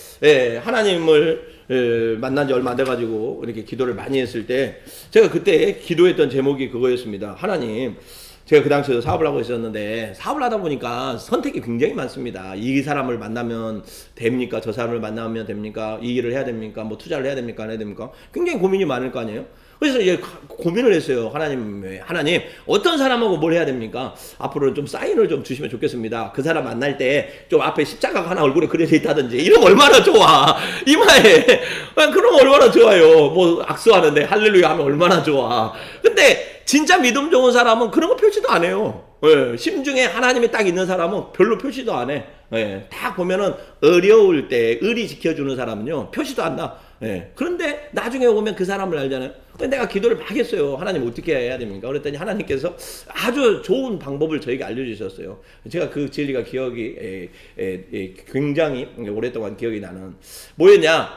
하나님을 만난 지 얼마 안 돼가지고 이렇게 기도를 많이 했을 때 제가 그때 기도했던 제목이 그거였습니다. 하나님, 제가 그 당시에 사업을 하고 있었는데 사업을 하다 보니까 선택이 굉장히 많습니다. 이 사람을 만나면 됩니까? 저 사람을 만나면 됩니까? 이 일을 해야 됩니까? 뭐 투자를 해야 됩니까? 안 해야 됩니까? 굉장히 고민이 많을 거 아니에요? 그래서 이제 고민을 했어요. 하나님, 어떤 사람하고 뭘 해야 됩니까? 앞으로는 좀 사인을 좀 주시면 좋겠습니다. 그 사람 만날 때 좀 앞에 십자가가 하나 얼굴에 그려져 있다든지, 이러면 얼마나 좋아. 이마에. 그럼 얼마나 좋아요. 뭐 악수하는데 할렐루야 하면 얼마나 좋아. 근데 진짜 믿음 좋은 사람은 그런 거 표시도 안 해요. 예, 심중에 하나님이 딱 있는 사람은 별로 표시도 안 해. 예, 딱 보면은 어려울 때 의리 지켜주는 사람은요 표시도 안 나. 예, 그런데 나중에 오면 그 사람을 알잖아요. 내가 기도를 막 했어요. 하나님 어떻게 해야 됩니까? 그랬더니 하나님께서 아주 좋은 방법을 저에게 알려주셨어요. 제가 그 진리가 기억이 굉장히 오랫동안 기억이 나는 뭐였냐?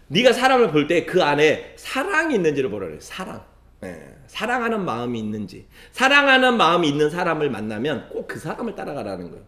네가 사람을 볼 때 그 안에 사랑이 있는지를 보라 그래요. 사랑. 예, 사랑하는 마음이 있는지. 사랑하는 마음이 있는 사람을 만나면 꼭 그 사람을 따라가라는 거예요.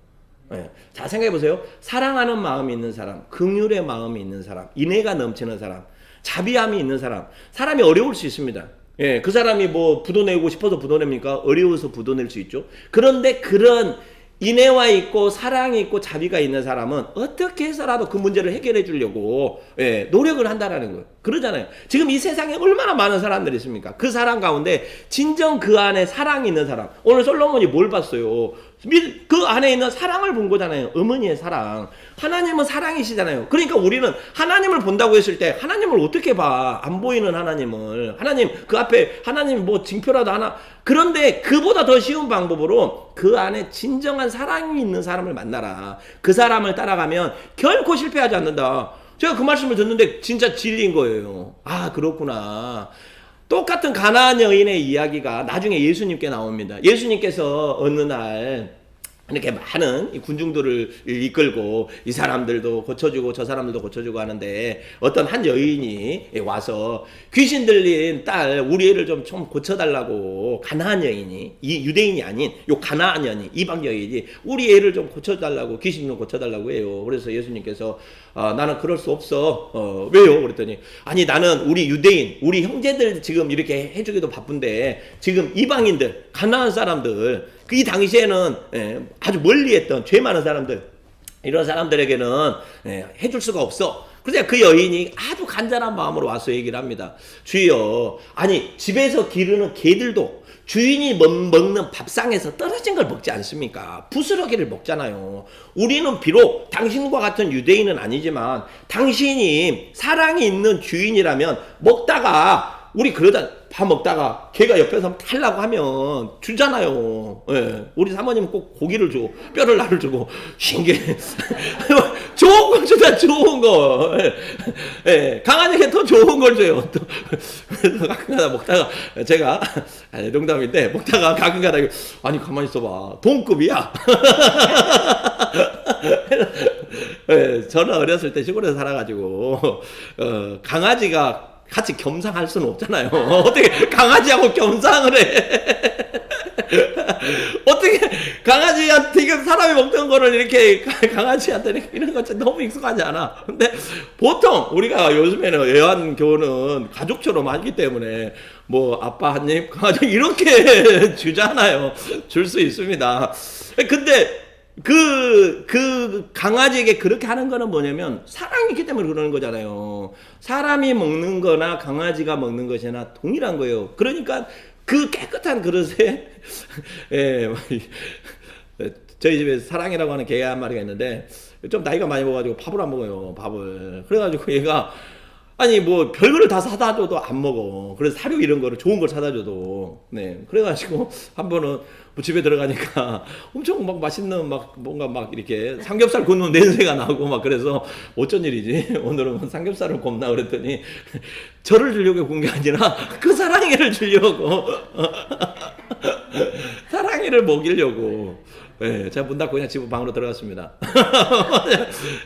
예, 자 생각해 보세요. 사랑하는 마음이 있는 사람, 긍휼의 마음이 있는 사람, 인애가 넘치는 사람, 자비함이 있는 사람. 사람이 어려울 수 있습니다. 예, 그 사람이 뭐 부도내고 싶어서 부도냅니까? 어려워서 부도낼 수 있죠. 그런데 그런 인애와 있고 사랑이 있고 자비가 있는 사람은 어떻게 해서라도 그 문제를 해결해 주려고 노력을 한다라는 거예요. 그러잖아요. 지금 이 세상에 얼마나 많은 사람들이 있습니까? 그 사람 가운데 진정 그 안에 사랑이 있는 사람. 오늘 솔로몬이 뭘 봤어요? 그 안에 있는 사랑을 본 거잖아요. 어머니의 사랑. 하나님은 사랑이시잖아요. 그러니까 우리는 하나님을 본다고 했을 때 하나님을 어떻게 봐? 안 보이는 하나님을. 하나님 그 앞에 하나님 뭐 징표라도 하나. 그런데 그보다 더 쉬운 방법으로 그 안에 진정한 사랑이 있는 사람을 만나라. 그 사람을 따라가면 결코 실패하지 않는다. 제가 그 말씀을 듣는데 진짜 진리인 거예요. 아 그렇구나. 똑같은 가나안 여인의 이야기가 나중에 예수님께 나옵니다. 예수님께서 어느 날 이렇게 많은 이 군중들을 이끌고 이 사람들도 고쳐주고 저 사람들도 고쳐주고 하는데 어떤 한 여인이 와서 귀신 들린 딸 우리 애를 좀 고쳐달라고 가나안 여인이 이 유대인이 아닌 요 가나안 여인이 이방 여인이 우리 애를 좀 고쳐달라고 귀신 좀 고쳐달라고 해요. 그래서 예수님께서 나는 그럴 수 없어. 왜요? 그랬더니 아니 나는 우리 유대인 우리 형제들 지금 이렇게 해주기도 바쁜데 지금 이방인들 가나안 사람들 이 당시에는 아주 멀리했던 죄 많은 사람들 이런 사람들에게는 해줄 수가 없어. 그래서 그 여인이 아주 간절한 마음으로 와서 얘기를 합니다. 주여 아니 집에서 기르는 개들도 주인이 먹는 밥상에서 떨어진 걸 먹지 않습니까? 부스러기를 먹잖아요. 우리는 비록 당신과 같은 유대인은 아니지만 당신이 사랑이 있는 주인이라면 먹다가 우리 그러다 밥 먹다가 걔가 옆에서 탈라고 하면 주잖아요. 예. 우리 사모님은 꼭 고기를 줘. 뼈를 나를 주고 신기해. 좋은 걸 주다 좋은 거. 예. 강아지에게 더 좋은 걸 줘요. 또. 그래서 가끔가다 먹다가 제가 농담인데 먹다가 가끔가다 아니 가만히 있어봐. 동급이야. 예. 저는 어렸을 때 시골에서 살아가지고 강아지가 같이 겸상할 수는 없잖아요. 어떻게 강아지하고 겸상을 해? 어떻게 강아지한테 이게 사람이 먹던 거를 이렇게 강아지한테 이런 거 너무 익숙하지 않아. 근데 보통 우리가 요즘에는 애완교는 가족처럼 하기 때문에 뭐 아빠 한 입 강아지 이렇게 주잖아요. 줄 수 있습니다. 근데 그 강아지에게 그렇게 하는 거는 뭐냐면 사랑이 있기 때문에 그러는 거잖아요. 사람이 먹는 거나 강아지가 먹는 것이나 동일한 거예요. 그러니까 그 깨끗한 그릇에 저희 집에 사랑이라고 하는 개 한 마리가 있는데 좀 나이가 많이 먹어가지고 밥을 안 먹어요. 밥을. 그래가지고 얘가 아니 뭐 별거를 다 사다 줘도 안 먹어. 그래서 사료 이런 거를 좋은 걸 사다 줘도 그래가지고 한 번은 뭐 집에 들어가니까 엄청 막 맛있는 막 뭔가 막 이렇게 삼겹살 굽는 냄새가 나고 막 그래서 어쩐 일이지 오늘은 삼겹살을 굽나 그랬더니 저를 주려고 군 게 아니라 그 사랑이를 주려고 사랑이를 먹이려고. 네, 제가 문 닫고 그냥 집 방으로 들어갔습니다.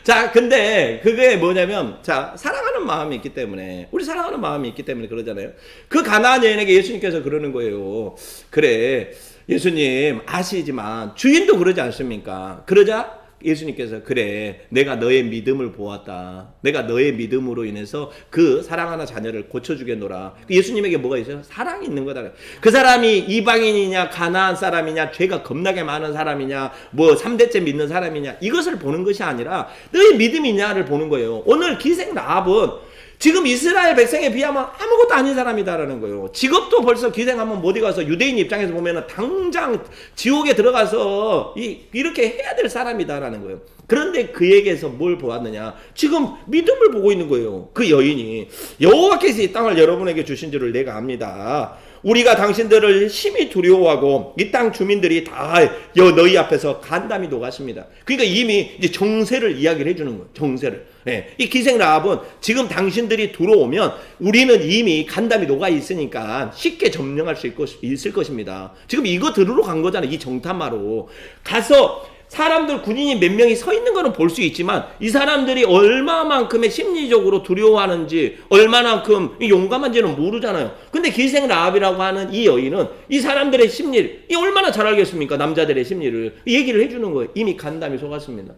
자, 근데 그게 뭐냐면, 자, 사랑하는 마음이 있기 때문에, 우리 사랑하는 마음이 있기 때문에 그러잖아요. 그 가나안 여인에게 예수님께서 그러는 거예요. 그래, 예수님 아시지만 주인도 그러지 않습니까? 그러자 예수님께서 그래 내가 너의 믿음을 보았다. 내가 너의 믿음으로 인해서 그 사랑하는 자녀를 고쳐주겠노라. 예수님에게 뭐가 있어요? 사랑이 있는 거다. 그 사람이 이방인이냐 가나안 사람이냐 죄가 겁나게 많은 사람이냐 뭐 3대째 믿는 사람이냐 이것을 보는 것이 아니라 너의 믿음이 있냐를 보는 거예요. 오늘 기생 라합은 지금 이스라엘 백성에 비하면 아무것도 아닌 사람이다라는 거예요. 직업도 벌써 기생하면 어디 가서 유대인 입장에서 보면은 당장 지옥에 들어가서 이렇게 해야 될 사람이다라는 거예요. 그런데 그에게서 뭘 보았느냐? 지금 믿음을 보고 있는 거예요. 그 여인이 여호와께서 이 땅을 여러분에게 주신 줄을 내가 압니다. 우리가 당신들을 심히 두려워하고 이 땅 주민들이 다 너희 앞에서 간담이 녹았습니다. 그러니까 이미 이제 정세를 이야기를 해주는 거예요. 정세를. 예. 이 기생 라합은 지금 당신들이 들어오면 우리는 이미 간담이 녹아 있으니까 쉽게 점령할 수 있을 것입니다. 지금 이거 들으러 간 거잖아요. 이 정탐하러 가서 사람들 군인이 몇 명이 서 있는 거는 볼 수 있지만 이 사람들이 얼마만큼의 심리적으로 두려워하는지 얼마만큼 용감한지는 모르잖아요. 근데 기생 라합이라고 하는 이 여인은 이 사람들의 심리를 얼마나 잘 알겠습니까? 남자들의 심리를 얘기를 해주는 거예요. 이미 간담이 속았습니다.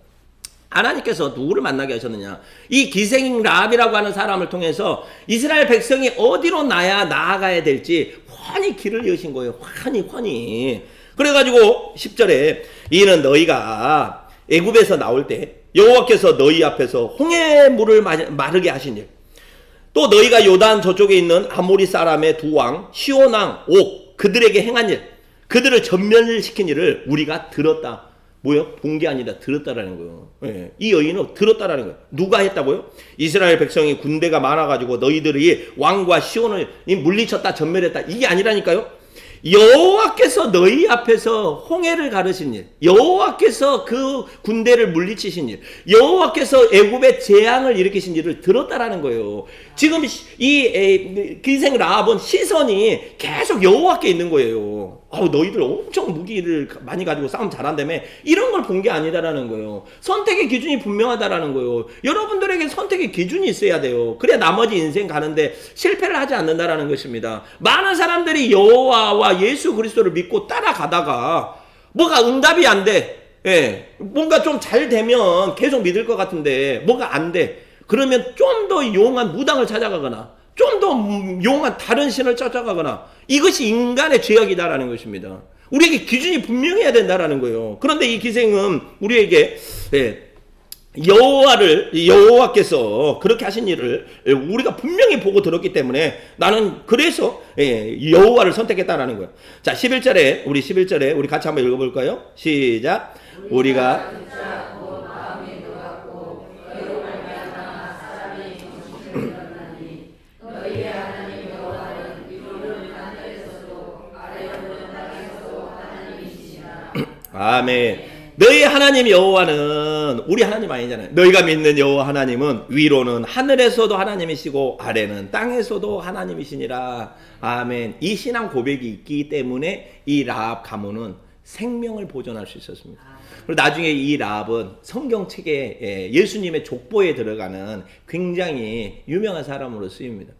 하나님께서 누구를 만나게 하셨느냐? 이 기생 라합이라고 하는 사람을 통해서 이스라엘 백성이 어디로 나아가야 될지 훤히 길을 여신 거예요. 훤히. 그래가지고 10절에 이는 너희가 애굽에서 나올 때 여호와께서 너희 앞에서 홍해물을 마르게 하신 일, 또 너희가 요단 저쪽에 있는 아모리 사람의 두 왕 시온 왕 옥 그들에게 행한 일, 그들을 전멸시킨 일을 우리가 들었다. 뭐요? 본 게 아니라 들었다라는 거예요. 예. 이 여인은 들었다라는 거예요. 누가 했다고요? 이스라엘 백성이 군대가 많아가지고 너희들이 왕과 시온을 물리쳤다, 전멸했다. 이게 아니라니까요. 여호와께서 너희 앞에서 홍해를 가르신 일, 여호와께서 그 군대를 물리치신 일, 여호와께서 애굽의 재앙을 일으키신 일을 들었다라는 거예요. 지금 이 기생 라합은 시선이 계속 여호와께 있는 거예요. 너희들 엄청 무기를 많이 가지고 싸움 잘한다며, 이런 걸 본 게 아니다라는 거예요. 선택의 기준이 분명하다라는 거예요. 여러분들에게 선택의 기준이 있어야 돼요. 그래야 나머지 인생 가는데 실패를 하지 않는다라는 것입니다. 많은 사람들이 여호와와 예수 그리스도를 믿고 따라가다가 뭐가 응답이 안 돼. 예, 뭔가 좀 잘 되면 계속 믿을 것 같은데 뭐가 안 돼. 그러면 좀 더 용한 무당을 찾아가거나 좀 더 용한 다른 신을 찾아가거나, 이것이 인간의 죄악이다라는 것입니다. 우리에게 기준이 분명해야 된다라는 거예요. 그런데 이 기생은 우리에게 여호와께서 그렇게 하신 일을 우리가 분명히 보고 들었기 때문에 나는 그래서 여호와를 선택했다라는 거예요. 자, 11절에 우리 같이 한번 읽어볼까요? 시작. 우리가 아멘. 너희 하나님 여호와는 우리 하나님 아니잖아요. 너희가 믿는 여호와 하나님은 위로는 하늘에서도 하나님이시고 아래는 땅에서도 하나님이시니라. 아멘. 이 신앙 고백이 있기 때문에 이 라합 가문은 생명을 보존할 수 있었습니다. 그리고 나중에 이 라합은 성경책에 예수님의 족보에 들어가는 굉장히 유명한 사람으로 쓰입니다.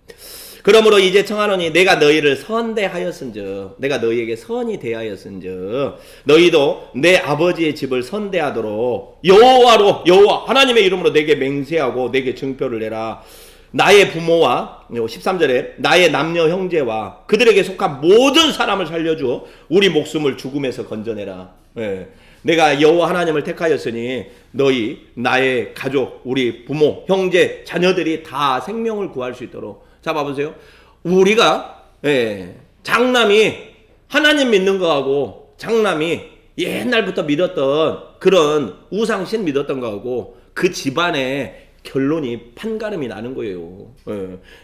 그러므로 이제 청하노니 내가 너희를 선대하였은즉, 내가 너희에게 선이 대하였은즉 너희도 내 아버지의 집을 선대하도록 여호와 하나님의 이름으로 내게 맹세하고 내게 증표를 내라. 나의 부모와 13절에 나의 남녀 형제와 그들에게 속한 모든 사람을 살려주어 우리 목숨을 죽음에서 건져내라. 내가 여호와 하나님을 택하였으니 너희, 나의 가족, 우리 부모, 형제, 자녀들이 다 생명을 구할 수 있도록. 자, 봐보세요. 우리가 장남이 하나님 믿는 거하고 장남이 옛날부터 믿었던 그런 우상신 믿었던 거하고 그 집안의 결론이 판가름이 나는 거예요.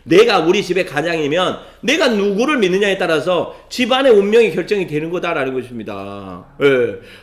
내가 우리 집의 가장이면 내가 누구를 믿느냐에 따라서 집안의 운명이 결정이 되는 거다라는 것입니다.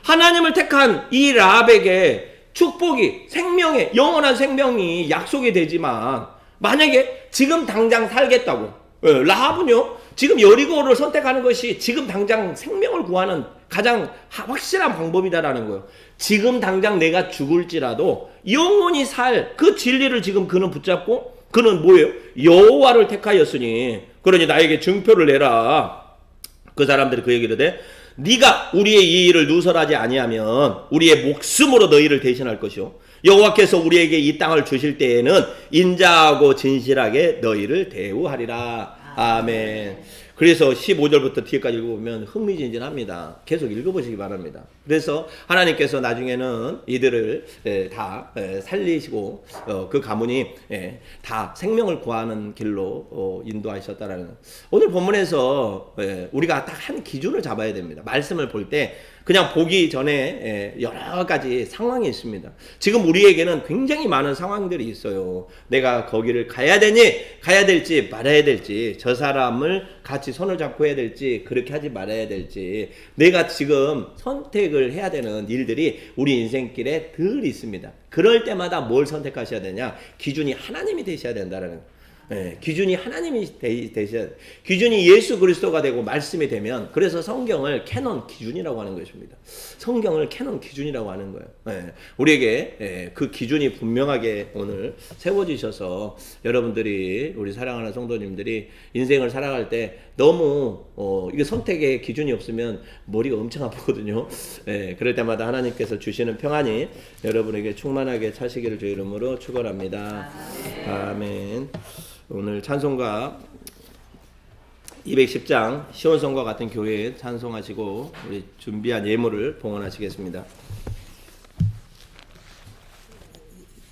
하나님을 택한 이 라합에게 축복이, 생명의 영원한 생명이 약속이 되지만, 만약에 지금 당장 살겠다고, 라합은요 지금 여리고를 선택하는 것이 지금 당장 생명을 구하는 가장 확실한 방법이다라는 거예요. 지금 당장 내가 죽을지라도 영원히 살 그 진리를 지금 그는 붙잡고, 그는 뭐예요? 여호와를 택하였으니 그러니 나에게 증표를 내라. 그 사람들이 그 얘기를 해. 네가 우리의 이 일을 누설하지 아니하면 우리의 목숨으로 너희를 대신할 것이요, 여호와께서 우리에게 이 땅을 주실 때에는 인자하고 진실하게 너희를 대우하리라. 아멘. 그래서 15절부터 뒤에까지 읽어보면 흥미진진합니다. 계속 읽어보시기 바랍니다. 그래서 하나님께서 나중에는 이들을 다 살리시고 그 가문이 다 생명을 구하는 길로 인도하셨다라는, 오늘 본문에서 우리가 딱 한 기준을 잡아야 됩니다. 말씀을 볼 때 그냥 보기 전에 여러 가지 상황이 있습니다. 지금 우리에게는 굉장히 많은 상황들이 있어요. 내가 거기를 가야 될지 말아야 될지, 저 사람을 같이 같이 손을 잡고 해야 될지 그렇게 하지 말아야 될지 내가 지금 선택을 해야 되는 일들이 우리 인생길에 늘 있습니다. 그럴 때마다 뭘 선택하셔야 되냐? 기준이 하나님이 되셔야 된다라는 거예요. 예, 기준이 하나님이 되셔야 기준이 예수 그리스도가 되고 말씀이 되면 그래서 성경을 캐논 기준이라고 하는 것입니다. 성경을 캐논 기준이라고 하는 거예요. 예, 우리에게 그 기준이 분명하게 오늘 세워지셔서 여러분들이 우리 사랑하는 성도님들이 인생을 살아갈 때 너무 이게 선택의 기준이 없으면 머리가 엄청 아프거든요. 예, 그럴 때마다 하나님께서 주시는 평안이 여러분에게 충만하게 차시기를 주의 이름으로 축원합니다. 아멘. 오늘 찬송가 210장 시온성과 같은 교회에 찬송하시고 우리 준비한 예물을 봉헌하시겠습니다.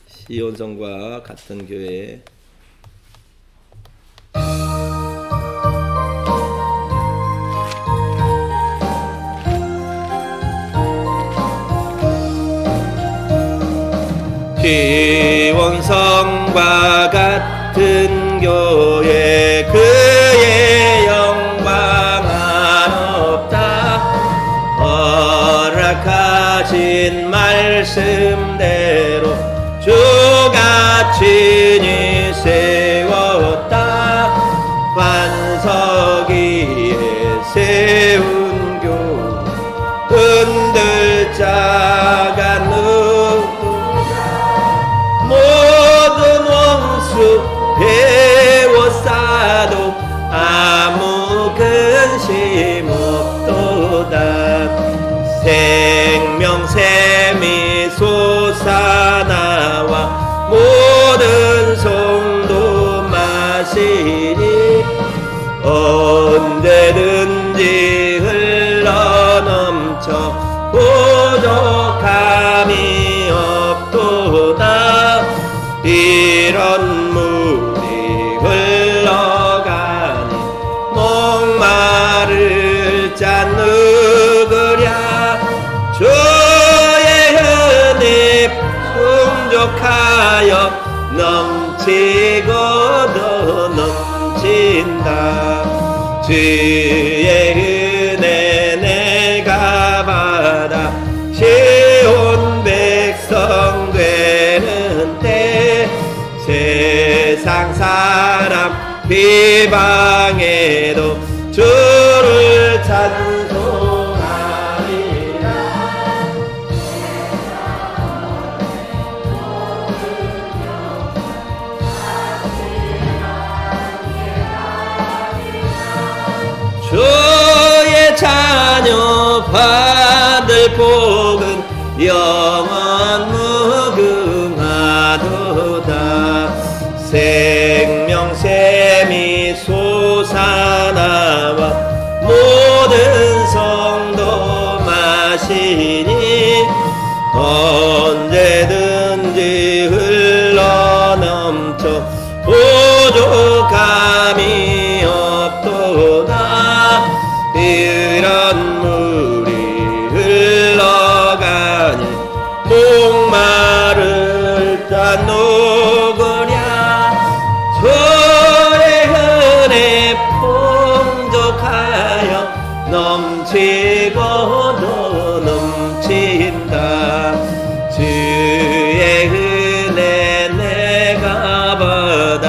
시온성과 같은 교회 시온성과 같은 교회 그의 영광 한없다 허락하신 말씀대로 주가 친히 세웠다 반석 위에 세운 교회 흔들 자가 누구냐 모든 원수 배워싸도 아무 근심 없도다 생명샘이 솟아나와 모든 성도 마시니 언제든지 흘러넘쳐 부족함이 없도다 이런 물이 흘러가니 목마를 자 누구랴 주의 은혜 풍족하여 넘치고 더 넘친다 주의 은혜 내가 받아 시온 백성 되는 때 세상 사람 비방해도 주를 찬송하리라 주의 자녀 받을 복은 영원 무궁하도다 생명샘이 솟아나와 모든 성도 마시니 언제든지 흘러넘쳐 부족함이 없도다 이런 물이 흘러가니 목마를 자 누구랴 주의 은혜 풍족하여 넘치고 더 넘친다 주의 은혜 내가 받아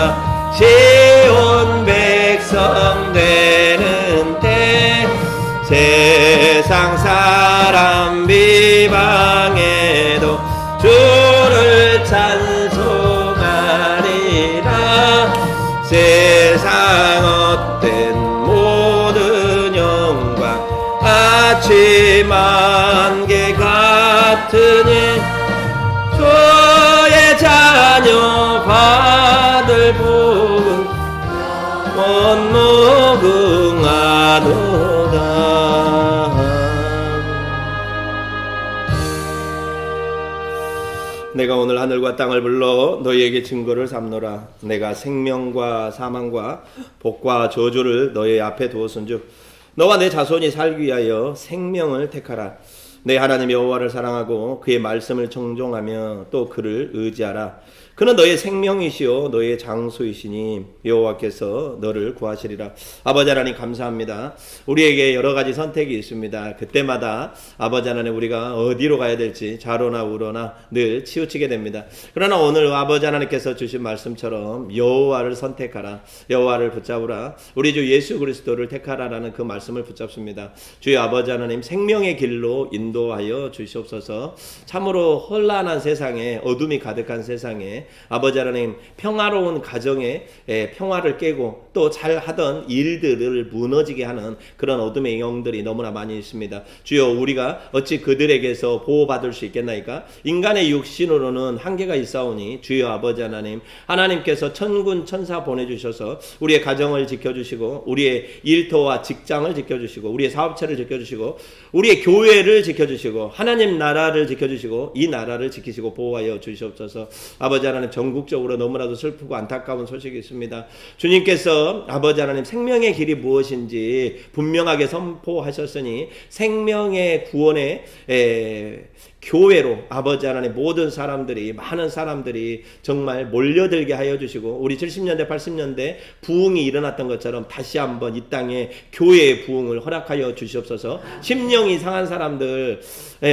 시온 백성 되는 때 세상 사람 비방해도 주를 찬송하리라 세상 헛된 모든 영광 아침 안개 같으니 주의 자녀 받을 복은 무궁하도다 내가 오늘 하늘과 땅을 불러 너희에게 증거를 삼노라 내가 생명과 사망과 복과 저주를 너희 앞에 두었은즉 너와 내 자손이 살기 위하여 생명을 택하라 내 하나님 여호와를 사랑하고 그의 말씀을 청종하며 또 그를 의지하라 그는 너의 생명이시요 너의 장소이시니 여호와께서 너를 구하시리라. 아버지 하나님 감사합니다. 우리에게 여러 가지 선택이 있습니다. 그때마다 아버지 하나님 우리가 어디로 가야 될지 좌로나 우로나 늘 치우치게 됩니다. 그러나 오늘 아버지 하나님께서 주신 말씀처럼 여호와를 선택하라, 여호와를 붙잡으라, 우리 주 예수 그리스도를 택하라라는 그 말씀을 붙잡습니다. 주의 아버지 하나님 생명의 길로 인도하여 주시옵소서. 참으로 혼란한 세상에, 어둠이 가득한 세상에 아버지 하나님 평화로운 가정에 평화를 깨고 또 잘하던 일들을 무너지게 하는 그런 어둠의 영들이 너무나 많이 있습니다. 주여 우리가 어찌 그들에게서 보호받을 수 있겠나이까? 인간의 육신으로는 한계가 있사오니 주여 아버지 하나님, 하나님께서 천군 천사 보내주셔서 우리의 가정을 지켜주시고 우리의 일터와 직장을 지켜주시고 우리의 사업체를 지켜주시고 우리의 교회를 지켜주시고 하나님 나라를 지켜주시고 이 나라를 지키시고 보호하여 주시옵소서. 아버지 하나님 전국적으로 너무나도 슬프고 안타까운 소식이 있습니다. 주님께서 아버지 하나님 생명의 길이 무엇인지 분명하게 선포하셨으니 생명의 구원의 교회로 아버지 하나님 모든 사람들이, 많은 사람들이 정말 몰려들게 하여 주시고 우리 70년대 80년대 부흥이 일어났던 것처럼 다시 한번 이 땅에 교회의 부흥을 허락하여 주시옵소서. 심령이 상한 사람들,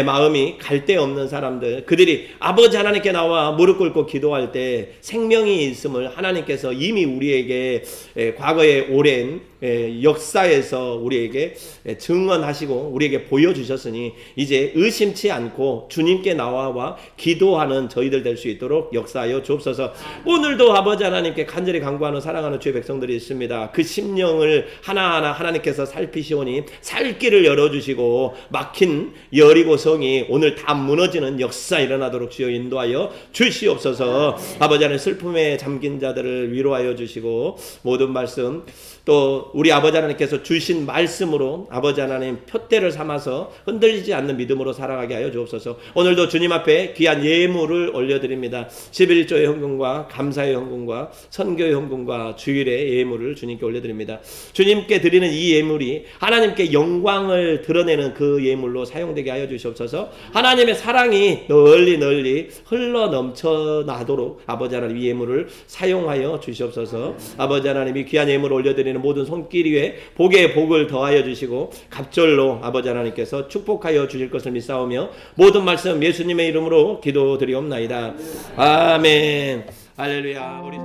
마음이 갈데 없는 사람들, 그들이 아버지 하나님께 나와 무릎 꿇고 기도할 때 생명이 있음을 하나님께서 이미 우리에게 과거의 오랜 역사에서 우리에게 증언하시고 우리에게 보여주셨으니 이제 의심치 않고 주님께 나와 기도하는 저희들 될 수 있도록 역사하여 주옵소서. 오늘도 아버지 하나님께 간절히 간구하는 사랑하는 주의 백성들이 있습니다. 그 심령을 하나하나 하나님께서 살피시오니 살 길을 열어주시고 막힌 여리고성이 오늘 다 무너지는 역사 일어나도록 주여 인도하여 주시옵소서. 아버지 하나님 슬픔에 잠긴 자들을 위로하여 주시고 모든 말씀 또 우리 아버지 하나님께서 주신 말씀으로 아버지 하나님 표대를 삼아서 흔들리지 않는 믿음으로 살아가게 하여 주옵소서. 오늘도 주님 앞에 귀한 예물을 올려드립니다. 11조의 헌금과 감사의 헌금과 선교의 헌금과 주일의 예물을 주님께 올려드립니다. 주님께 드리는 이 예물이 하나님께 영광을 드러내는 그 예물로 사용되게 하여 주시옵소서. 하나님의 사랑이 널리 흘러 넘쳐나도록 아버지 하나님 이 예물을 사용하여 주시옵소서. 아버지 하나님 이 귀한 예물을 올려드리는 모든 손길 위에 복에 복을 더하여 주시고 갑절로 아버지 하나님께서 축복하여 주실 것을 믿사오며 모든 말씀 예수님의 이름으로 기도드리옵나이다. 아멘. 할렐루야. 우리